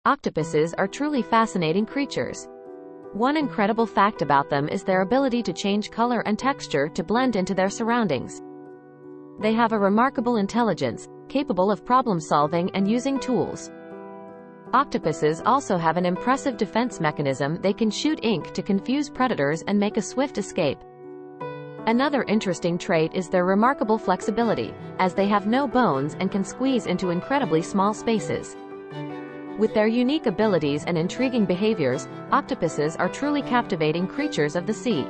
Octopuses are truly fascinating creatures. One incredible fact about them is their ability to change color and texture to blend into their surroundings. They have a remarkable intelligence, capable of problem-solving and using tools. Octopuses also have an impressive defense mechanism. They can shoot ink to confuse predators and make a swift escape. Another interesting trait is their remarkable flexibility, as they have no bones and can squeeze into incredibly small spaces. With their unique abilities and intriguing behaviors, octopuses are truly captivating creatures of the sea.